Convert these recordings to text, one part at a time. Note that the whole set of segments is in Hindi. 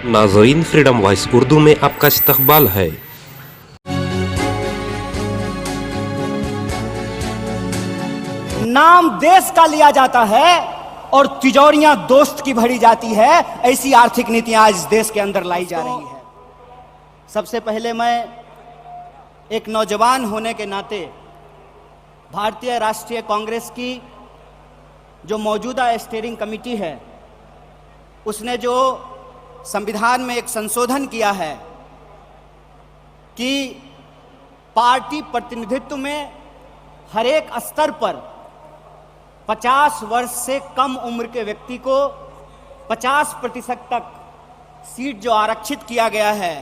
नाज़रीन, फ्रीडम वॉइस उर्दू में आपका इस्तकबाल है। नाम देश का लिया जाता है और तिजोरियां दोस्त की भरी जाती है। ऐसी आर्थिक नीतियां आज इस देश के अंदर लाई जा रही है। सबसे पहले मैं एक नौजवान होने के नाते भारतीय राष्ट्रीय कांग्रेस की जो मौजूदा स्टीयरिंग कमेटी है, उसने जो संविधान में एक संशोधन किया है कि पार्टी प्रतिनिधित्व में हर एक स्तर पर 50 वर्ष से कम उम्र के व्यक्ति को 50% तक सीट जो आरक्षित किया गया है,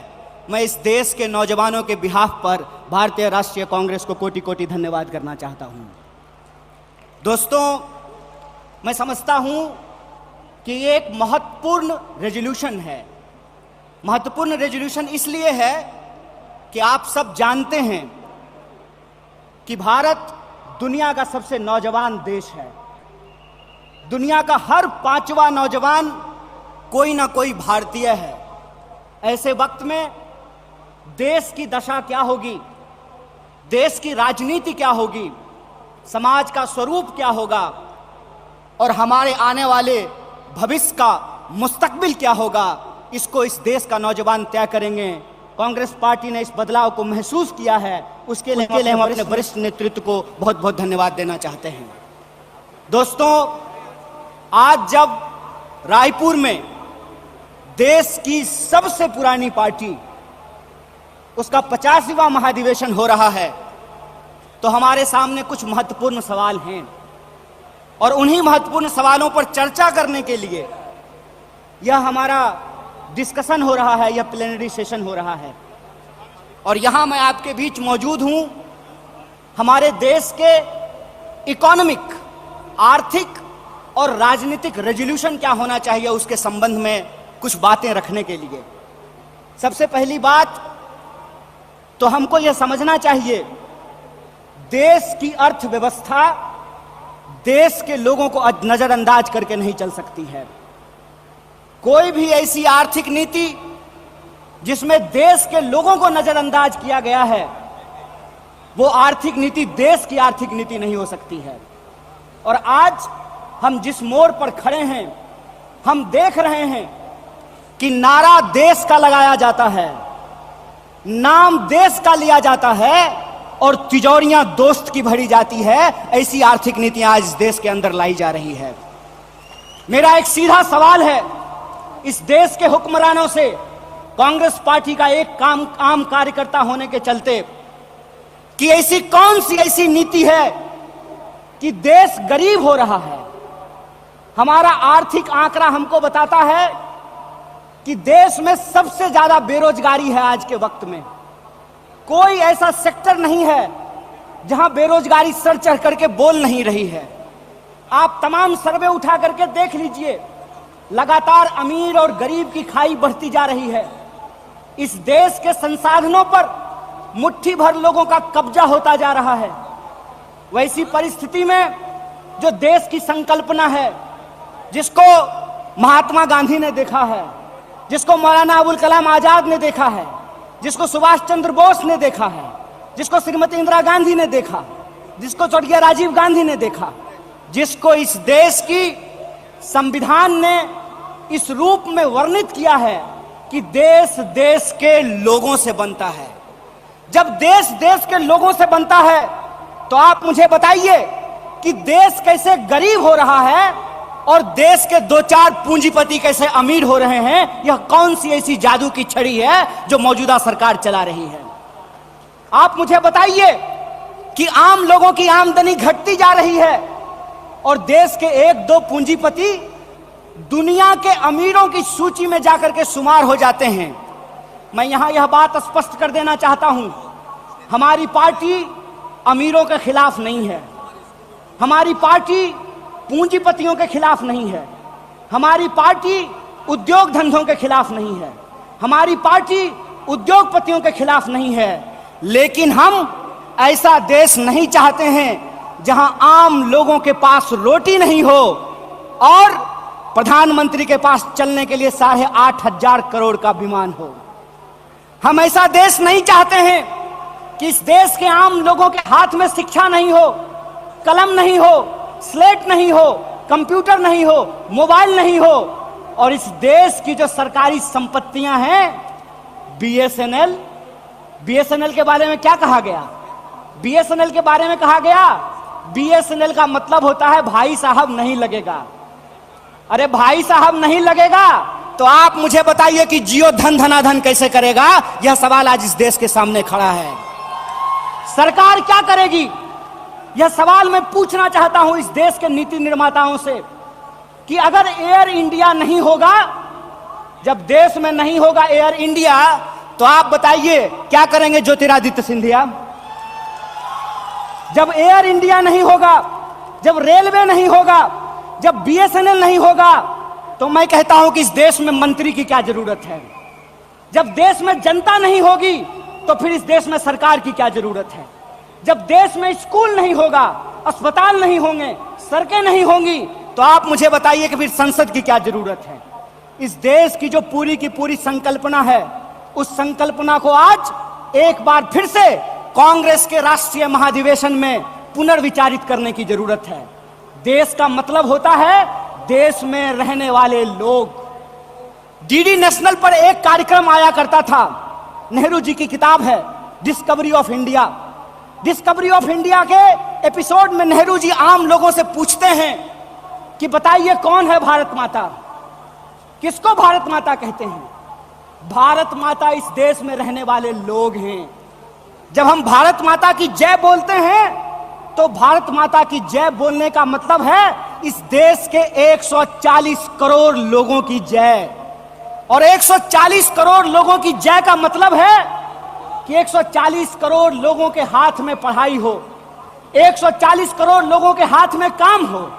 मैं इस देश के नौजवानों के बिहाफ पर भारतीय राष्ट्रीय कांग्रेस को कोटि कोटि धन्यवाद करना चाहता हूं। दोस्तों, मैं समझता हूं कि ये एक महत्वपूर्ण रेजोल्यूशन है। महत्वपूर्ण रेजोल्यूशन इसलिए है कि आप सब जानते हैं कि भारत दुनिया का सबसे नौजवान देश है। दुनिया का हर 5वां नौजवान कोई ना कोई भारतीय है। ऐसे वक्त में देश की दशा क्या होगी, देश की राजनीति क्या होगी, समाज का स्वरूप क्या होगा और हमारे आने वाले भविष्य का मुस्तकबिल क्या होगा, इसको इस देश का नौजवान तय करेंगे। कांग्रेस पार्टी ने इस बदलाव को महसूस किया है, उसके लिए हम अपने वरिष्ठ नेतृत्व को बहुत बहुत धन्यवाद देना चाहते हैं। दोस्तों, आज जब रायपुर में देश की सबसे पुरानी पार्टी उसका 50वां महाधिवेशन हो रहा है, तो हमारे सामने कुछ महत्वपूर्ण सवाल हैं और उन्हीं महत्वपूर्ण सवालों पर चर्चा करने के लिए यह हमारा डिस्कशन हो रहा है, यह प्लेनरी सेशन हो रहा है। और यहां मैं आपके बीच मौजूद हूं हमारे देश के इकोनॉमिक, आर्थिक और राजनीतिक रेजोल्यूशन क्या होना चाहिए उसके संबंध में कुछ बातें रखने के लिए। सबसे पहली बात तो हमको यह समझना चाहिए, देश की अर्थव्यवस्था देश के लोगों को नजरअंदाज करके नहीं चल सकती है। कोई भी ऐसी आर्थिक नीति जिसमें देश के लोगों को नजरअंदाज किया गया है, वो आर्थिक नीति देश की आर्थिक नीति नहीं हो सकती है। और आज हम जिस मोड़ पर खड़े हैं, हम देख रहे हैं कि नारा देश का लगाया जाता है, नाम देश का लिया जाता है और तिजोरियां दोस्त की भरी जाती है। ऐसी आर्थिक नीतियां आज इस देश के अंदर लाई जा रही है। मेरा एक सीधा सवाल है इस देश के हुक्मरानों से, कांग्रेस पार्टी का एक आम कार्यकर्ता होने के चलते, कि ऐसी कौन सी ऐसी नीति है कि देश गरीब हो रहा है। हमारा आर्थिक आंकड़ा हमको बताता है कि देश में सबसे ज्यादा बेरोजगारी है आज के वक्त में। कोई ऐसा सेक्टर नहीं है जहां बेरोजगारी सर चढ़ करके बोल नहीं रही है। आप तमाम सर्वे उठा करके देख लीजिए, लगातार अमीर और गरीब की खाई बढ़ती जा रही है। इस देश के संसाधनों पर मुट्ठी भर लोगों का कब्जा होता जा रहा है। वैसी परिस्थिति में जो देश की संकल्पना है, जिसको महात्मा गांधी ने देखा है, जिसको मौलाना अबुल कलाम आजाद ने देखा है, जिसको सुभाष चंद्र बोस ने देखा है, जिसको श्रीमती इंदिरा गांधी ने देखा, जिसको स्वर्गीय राजीव गांधी ने देखा, जिसको इस देश की संविधान ने इस रूप में वर्णित किया है कि देश देश के लोगों से बनता है। जब देश देश के लोगों से बनता है तो आप मुझे बताइए कि देश कैसे गरीब हो रहा है और देश के 2-4 पूंजीपति कैसे अमीर हो रहे हैं। यह कौन सी ऐसी जादू की छड़ी है जो मौजूदा सरकार चला रही है। आप मुझे बताइए कि आम लोगों की आमदनी घटती जा रही है और देश के 1-2 पूंजीपति दुनिया के अमीरों की सूची में जाकर के शुमार हो जाते हैं। मैं यहां यह बात स्पष्ट कर देना चाहता हूं, हमारी पार्टी अमीरों के खिलाफ नहीं है, हमारी पार्टी पूंजीपतियों के खिलाफ नहीं है, हमारी पार्टी उद्योग धंधों के खिलाफ नहीं है, हमारी पार्टी उद्योगपतियों के खिलाफ नहीं है। लेकिन हम ऐसा देश नहीं चाहते हैं जहां आम लोगों के पास रोटी नहीं हो और प्रधानमंत्री के पास चलने के लिए 8,500 करोड़ का विमान हो। हम ऐसा देश नहीं चाहते हैं कि इस देश के आम लोगों के हाथ में शिक्षा नहीं हो, कलम नहीं हो, स्लेट नहीं हो, कंप्यूटर नहीं हो, मोबाइल नहीं हो, और इस देश की जो सरकारी संपत्तियां हैं, बीएसएनएल के बारे में क्या कहा गया? बीएसएनएल के बारे में कहा गया, बीएसएनएल का मतलब होता है भाई साहब नहीं लगेगा। अरे भाई साहब नहीं लगेगा तो आप मुझे बताइए कि जियो धन धनाधन कैसे करेगा? यह सवाल आज इस देश के सामने खड़ा है। सरकार क्या करेगी? यह सवाल मैं पूछना चाहता हूं इस देश के नीति निर्माताओं से कि अगर एयर इंडिया नहीं होगा, जब देश में नहीं होगा एयर इंडिया, तो आप बताइए क्या करेंगे ज्योतिरादित्य सिंधिया? जब एयर इंडिया नहीं होगा, जब रेलवे नहीं होगा, जब बीएसएनएल नहीं होगा, तो मैं कहता हूं कि इस देश में मंत्री की क्या जरूरत है? जब देश में जनता नहीं होगी तो फिर इस देश में सरकार की क्या जरूरत है? जब देश में स्कूल नहीं होगा, अस्पताल नहीं होंगे, सड़कें नहीं होंगी, तो आप मुझे बताइए कि फिर संसद की क्या जरूरत है? इस देश की जो पूरी की पूरी संकल्पना है, उस संकल्पना को आज एक बार फिर से कांग्रेस के राष्ट्रीय महाधिवेशन में पुनर्विचारित करने की जरूरत है। देश का मतलब होता है देश में रहने वाले लोग। डीडी नेशनल पर एक कार्यक्रम आया करता था, नेहरू जी की किताब है discovery of India. Discovery of India के एपिसोड में नेहरू जी आम लोगों से पूछते हैं कि बताइए कौन है भारत माता? किसको भारत माता कहते हैं? भारत माता इस देश में रहने वाले लोग हैं। जब हम भारत माता की जय बोलते हैं तो भारत माता की जय बोलने का मतलब है इस देश के 140 करोड़ लोगों की जय। और 140 करोड़ लोगों की जय का मतलब है कि 140 करोड़ लोगों के हाथ में पढ़ाई हो, 140 करोड़ लोगों के हाथ में काम हो,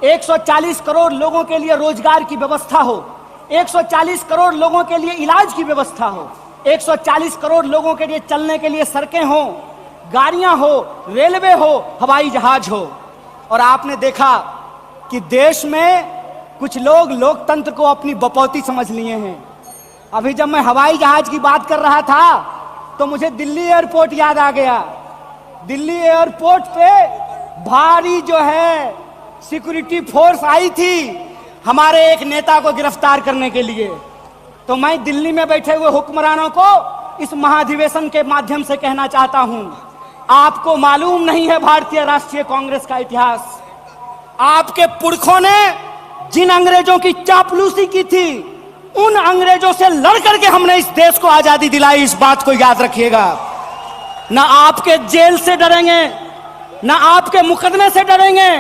140 करोड़ लोगों के लिए रोजगार की व्यवस्था हो, 140 करोड़ लोगों के लिए इलाज की व्यवस्था हो, 140 करोड़ लोगों के लिए चलने के लिए सड़कें हो, गाड़ियां हो, रेलवे हो, हवाई जहाज हो। और आपने देखा कि देश में कुछ लोग लोकतंत्र को अपनी बपौती समझ लिए हैं। अभी जब मैं हवाई जहाज की बात कर रहा था तो मुझे दिल्ली एयरपोर्ट याद आ गया। दिल्ली एयरपोर्ट पे भारी जो है सिक्योरिटी फोर्स आई थी हमारे एक नेता को गिरफ्तार करने के लिए। तो मैं दिल्ली में बैठे हुए हुक्मरानों को इस महाधिवेशन के माध्यम से कहना चाहता हूं, आपको मालूम नहीं है भारतीय राष्ट्रीय कांग्रेस का इतिहास। आपके पुरखों ने जिन अंग्रेजों की चापलूसी की थी, उन अंग्रेजों से लड़ करके हमने इस देश को आजादी दिलाई। इस बात को याद रखिएगा। ना आपके जेल से डरेंगे, ना आपके मुकदमे से डरेंगे,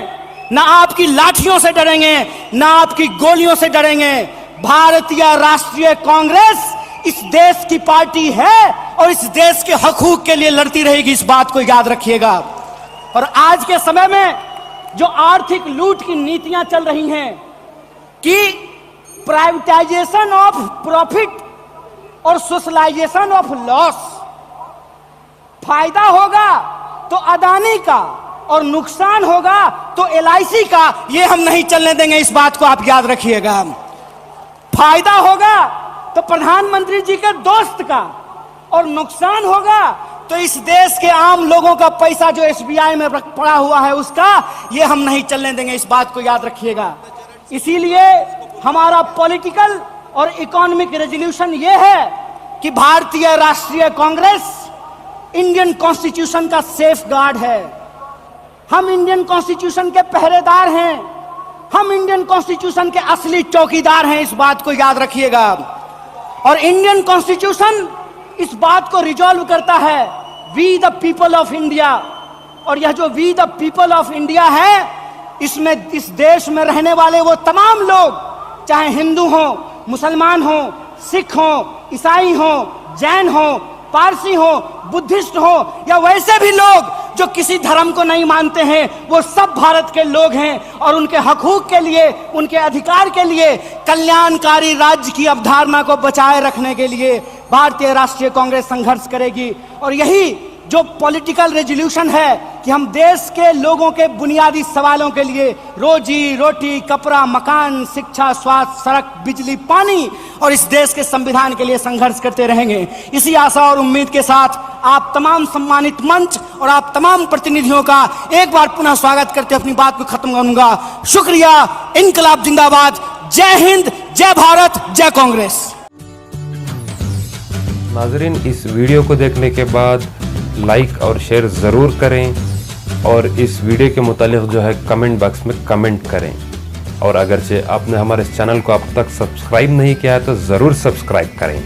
ना आपकी लाठियों से डरेंगे, ना आपकी गोलियों से डरेंगे। भारतीय राष्ट्रीय कांग्रेस इस देश की पार्टी है और इस देश के हकूक के लिए लड़ती रहेगी। इस बात को याद रखिएगा। और आज के समय में जो आर्थिक लूट की नीतियां चल रही हैं कि प्राइवेटाइजेशन ऑफ प्रॉफिट और सोशलाइजेशन ऑफ लॉस, फायदा होगा तो अदानी का और नुकसान होगा तो एलआईसी का, ये हम नहीं चलने देंगे। इस बात को आप याद रखिएगा। फायदा होगा तो प्रधानमंत्री जी के दोस्त का और नुकसान होगा तो इस देश के आम लोगों का पैसा जो एसबीआई में पड़ा हुआ है उसका, ये हम नहीं चलने देंगे। इस बात को याद रखिएगा। इसीलिए हमारा पॉलिटिकल और इकोनॉमिक रेजोल्यूशन ये है कि भारतीय राष्ट्रीय कांग्रेस इंडियन कॉन्स्टिट्यूशन का सेफ गार्ड है। हम इंडियन कॉन्स्टिट्यूशन के पहरेदार हैं। हम इंडियन कॉन्स्टिट्यूशन के असली चौकीदार हैं। इस बात को याद रखिएगा। और इंडियन कॉन्स्टिट्यूशन इस बात को रिजॉल्व करता है, we the people of India. और यह जो we the people of India है, इसमें इस देश में रहने वाले वो तमाम लोग, चाहे हिंदू हो, मुसलमान हो, सिख हो, ईसाई हो, जैन हो, पारसी हो, बुद्धिस्ट हो, या वैसे भी लोग जो किसी धर्म को नहीं मानते हैं, वो सब भारत के लोग हैं। और उनके हकूक के लिए, उनके अधिकार के लिए, कल्याणकारी राज्य की अवधारणा को बचाए रखने के लिए भारतीय राष्ट्रीय कांग्रेस संघर्ष करेगी। और यही जो पॉलिटिकल रेजोल्यूशन है कि हम देश के लोगों के बुनियादी सवालों के लिए रोजी रोटी, कपड़ा, मकान, शिक्षा, स्वास्थ्य, सड़क, बिजली, पानी और इस देश के संविधान के लिए संघर्ष करते रहेंगे। इसी आशा और उम्मीद के साथ आप तमाम सम्मानित मंच और आप तमाम प्रतिनिधियों का एक बार पुनः स्वागत करते अपनी बात को खत्म करूंगा। शुक्रिया। इनकलाब जिंदाबाद। जय हिंद, जय भारत, जय कांग्रेस। नाजरीन, इस वीडियो को देखने के बाद लाइक और शेयर ज़रूर करें और इस वीडियो के मुतालिक जो है कमेंट बॉक्स में कमेंट करें। और अगरचे आपने हमारे चैनल को अब तक सब्सक्राइब नहीं किया है तो ज़रूर सब्सक्राइब करें।